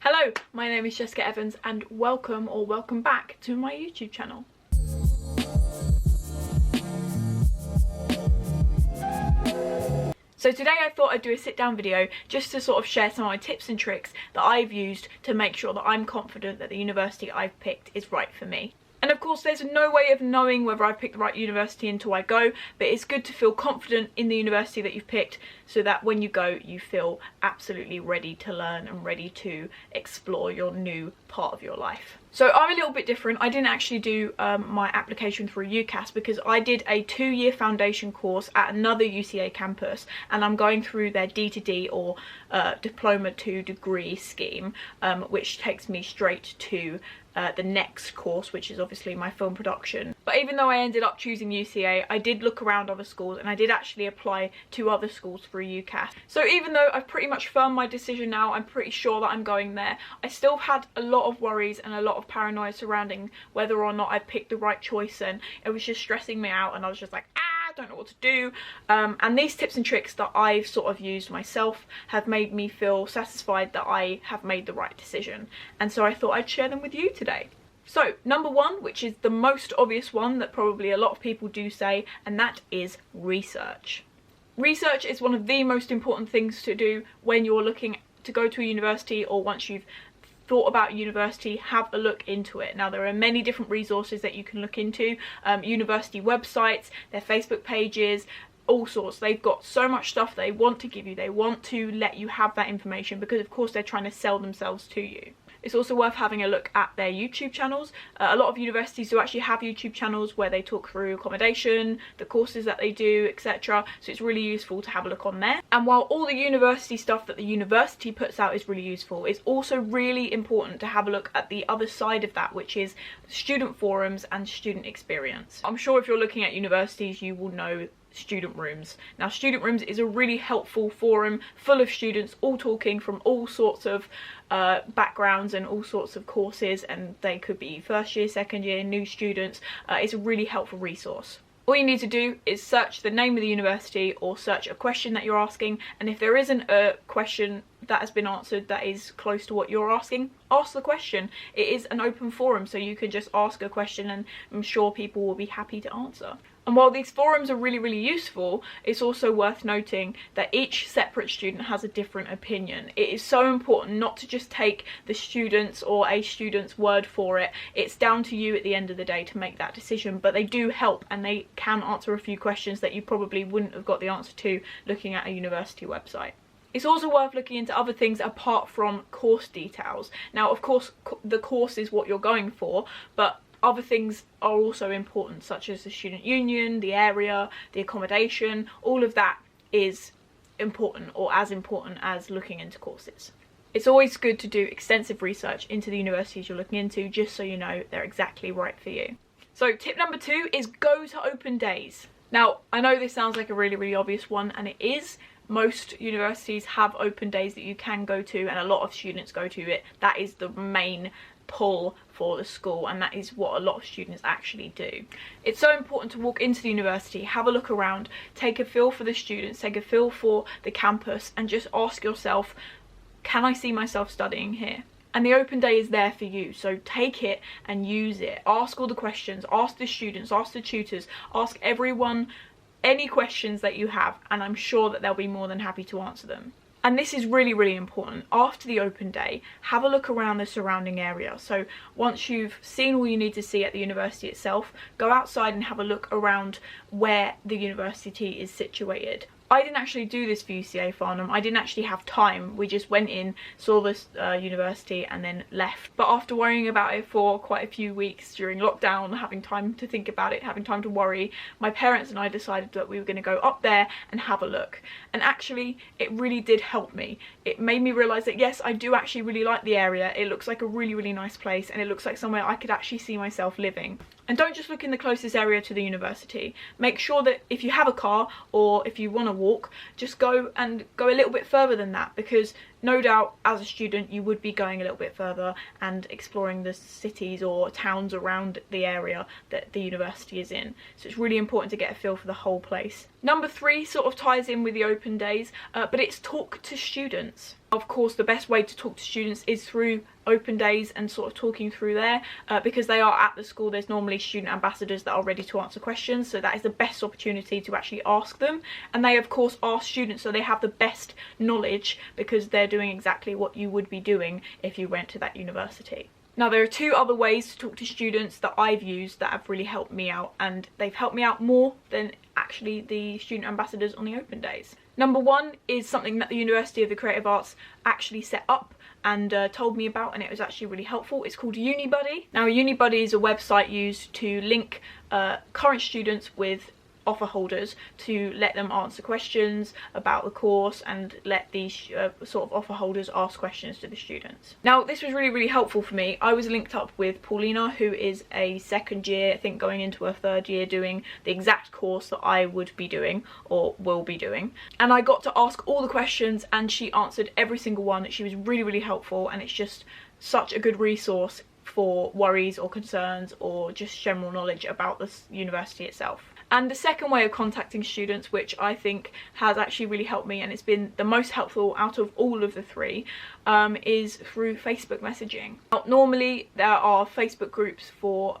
Hello, my name is Jessica Evans and welcome back to my YouTube channel. So today I thought I'd do a sit down video just to sort of share some of my tips and tricks that I've used to make sure that I'm confident that the university I've picked is right for me. And of course there's no way of knowing whether I've picked the right university until I go, but it's good to feel confident in the university that you've picked so that when you go you feel absolutely ready to learn and ready to explore your new part of your life. So I'm a little bit different. I didn't actually do my application through UCAS because I did a 2-year foundation course at another UCA campus, and I'm going through their D2D or diploma to degree scheme, which takes me straight to the next course, which is obviously my film production. But even though I ended up choosing UCA, I did look around other schools and I did actually apply to other schools through UCAS. So even though I've pretty much firmed my decision now, I'm pretty sure that I'm going there, I still had a lot of worries and a lot of paranoia surrounding whether or not I picked the right choice, and it was just stressing me out and I was just like, I don't know what to do. And these tips and tricks that I've sort of used myself have made me feel satisfied that I have made the right decision, and so I thought I'd share them with you today. So number one, which is the most obvious one that probably a lot of people do say, and that is research. Research is one of the most important things to do when you're looking to go to a university, or once you've thought about university, have a look into it. Now there are many different resources that you can look into, university websites, their Facebook pages, all sorts. They've got so much stuff they want to give you. They want to let you have that information because of course they're trying to sell themselves to you. It's also worth having a look at their YouTube channels. A lot of universities do actually have YouTube channels where they talk through accommodation, the courses that they do, etc. So it's really useful to have a look on there. And while all the university stuff that the university puts out is really useful, it's also really important to have a look at the other side of that, which is student forums and student experience. I'm sure if you're looking at universities you will know student rooms. Now student rooms is a really helpful forum full of students all talking from all sorts of backgrounds and all sorts of courses, and they could be first year, second year, new students. It's a really helpful resource. All you need to do is search the name of the university or search a question that you're asking, and if there isn't a question that has been answered that is close to what you're asking, ask the question. It is an open forum, so you can just ask a question and I'm sure people will be happy to answer. And while these forums are really useful, it's also worth noting that each separate student has a different opinion. It is so important not to just take the student's or a student's word for it. It's down to you at the end of the day to make that decision, but they do help and they can answer a few questions that you probably wouldn't have got the answer to looking at a university website. It's also worth looking into other things apart from course details. Now of course the course is what you're going for, but other things are also important, such as the student union, the area, the accommodation. All of that is important, or as important as looking into courses. It's always good to do extensive research into the universities you're looking into, just so you know they're exactly right for you. So tip number 2 is go to open days. Now I know this sounds like a really obvious one, and it is. Most universities have open days that you can go to, and a lot of students go to it. That is the main pull for the school, and that is what a lot of students actually do. It's so important to walk into the university, have a look around, take a feel for the students, take a feel for the campus, and just ask yourself, can I see myself studying here? And the open day is there for you, so take it and use it. Ask all the questions, ask the students, ask the tutors, ask everyone any questions that you have, and I'm sure that they'll be more than happy to answer them. And this is really important. After the open day, have a look around the surrounding area. So once you've seen all you need to see at the university itself, go outside and have a look around where the university is situated. I didn't actually do this for UCA Farnham. I didn't actually have time. We just went in, saw this university and then left. But after worrying about it for quite a few weeks during lockdown, having time to think about it, having time to worry, my parents and I decided that we were going to go up there and have a look. And actually it really did help me. It made me realise that yes, I do actually really like the area. It looks like a really nice place, and it looks like somewhere I could actually see myself living. And don't just look in the closest area to the university. Make sure that if you have a car or if you want to walk, just go a little bit further than that, because no doubt as a student you would be going a little bit further and exploring the cities or towns around the area that the university is in. So it's really important to get a feel for the whole place. Number 3 sort of ties in with the open days, but it's talk to students. Of course, the best way to talk to students is through open days and sort of talking through there, because they are at the school. There's normally student ambassadors that are ready to answer questions, so that is the best opportunity to actually ask them. And they of course are students, so they have the best knowledge because they're doing exactly what you would be doing if you went to that university. Now, there are two other ways to talk to students that I've used that have really helped me out, and they've helped me out more than actually the student ambassadors on the open days. Number one is something that the University of the Creative Arts actually set up and told me about, and it was actually really helpful. It's called Uni Buddy. Now, Uni Buddy is a website used to link current students with offer holders to let them answer questions about the course and let these sort of offer holders ask questions to the students. Now, this was really helpful for me. I was linked up with Paulina, who is a second year, I think going into her third year, doing the exact course that I would be doing or will be doing, and I got to ask all the questions and she answered every single one. She was really helpful, and it's just such a good resource for worries or concerns or just general knowledge about the university itself. And the second way of contacting students, which I think has actually really helped me, and it's been the most helpful out of all of the three, is through Facebook messaging. Now, normally there are Facebook groups for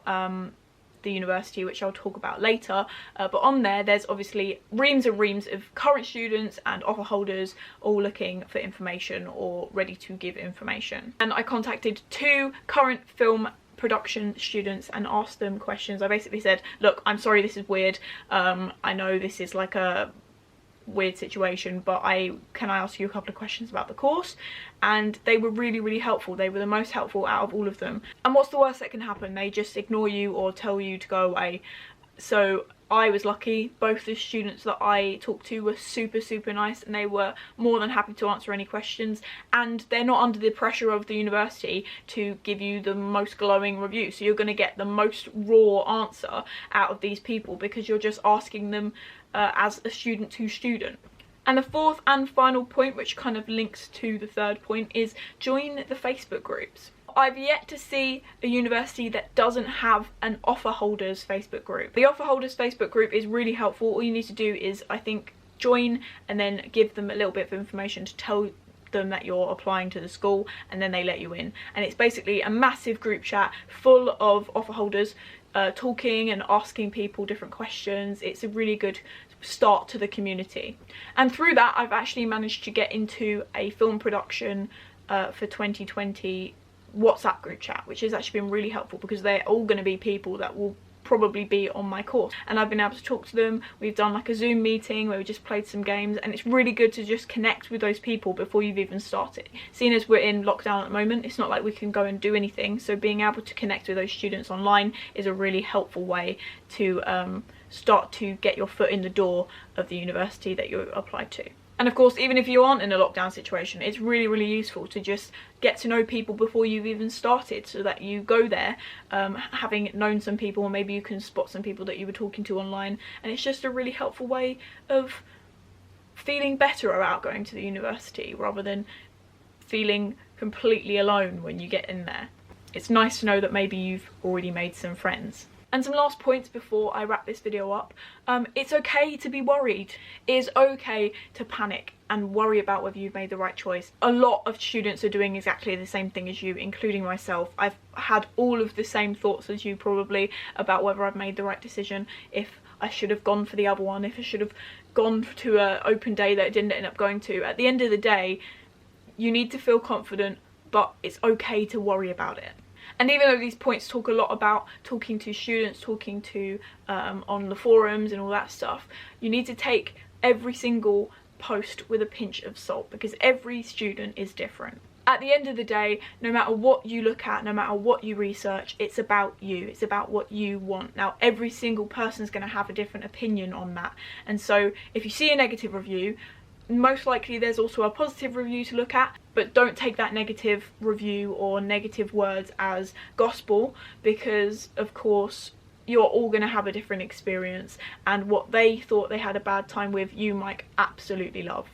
the university, which I'll talk about later, but on there's obviously reams and reams of current students and offer holders all looking for information or ready to give information. And I contacted two current film production students and asked them questions. I basically said, look, I'm sorry this is weird, I know this is like a weird situation, but can I ask you a couple of questions about the course? And they were really helpful. They were the most helpful out of all of them. And what's the worst that can happen? They just ignore you or tell you to go away. So I was lucky. Both the students that I talked to were super nice, and they were more than happy to answer any questions, and they're not under the pressure of the university to give you the most glowing review, so you're going to get the most raw answer out of these people because you're just asking them as a student to student. And the fourth and final point, which kind of links to the third point, is join the Facebook groups. I've yet to see a university that doesn't have an offer holders Facebook group. The offer holders Facebook group is really helpful. All you need to do is, I think, join and then give them a little bit of information to tell them that you're applying to the school, and then they let you in. And it's basically a massive group chat full of offer holders talking and asking people different questions. It's a really good start to the community. And through that, I've actually managed to get into a film production for 2020 WhatsApp group chat, which has actually been really helpful because they're all going to be people that will probably be on my course, and I've been able to talk to them. We've done like a Zoom meeting where we just played some games, and it's really good to just connect with those people before you've even started. Seeing as we're in lockdown at the moment, it's not like we can go and do anything, so being able to connect with those students online is a really helpful way to start to get your foot in the door of the university that you applied to. And of course, even if you aren't in a lockdown situation, it's really useful to just get to know people before you've even started, so that you go there having known some people, or maybe you can spot some people that you were talking to online, and it's just a really helpful way of feeling better about going to the university rather than feeling completely alone when you get in there. It's nice to know that maybe you've already made some friends. And some last points before I wrap this video up. It's okay to be worried. It is okay to panic and worry about whether you've made the right choice. A lot of students are doing exactly the same thing as you, including myself. I've had all of the same thoughts as you probably about whether I've made the right decision, if I should have gone for the other one, if I should have gone to an open day that I didn't end up going to. At the end of the day, you need to feel confident, but it's okay to worry about it. And even though these points talk a lot about talking to students, talking to on the forums and all that stuff, you need to take every single post with a pinch of salt, because every student is different. At the end of the day, no matter what you look at, no matter what you research, it's about you. It's about what you want. Now, every single person's going to have a different opinion on that. And so if you see a negative review, most likely there's also a positive review to look at, but don't take that negative review or negative words as gospel, because of course you're all going to have a different experience, and what they thought they had a bad time with, you might absolutely love.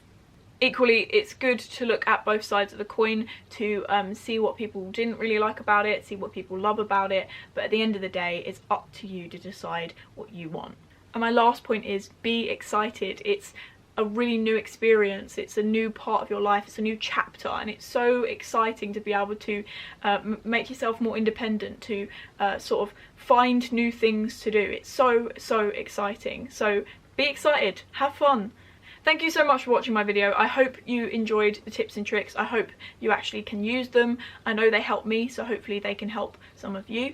Equally, it's good to look at both sides of the coin to see what people didn't really like about it, see what people love about it, but at the end of the day, it's up to you to decide what you want. And my last point is be excited. It's a really new experience. It's a new part of your life, it's a new chapter, and it's so exciting to be able to make yourself more independent, to sort of find new things to do. It's so exciting. So be excited, have fun. Thank you so much for watching my video. I hope you enjoyed the tips and tricks. I hope you actually can use them. I know they help me, so hopefully they can help some of you.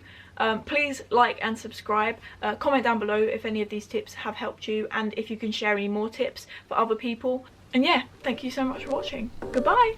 Please like and subscribe. Comment down below if any of these tips have helped you, and if you can share any more tips for other people. And yeah, thank you so much for watching. Goodbye.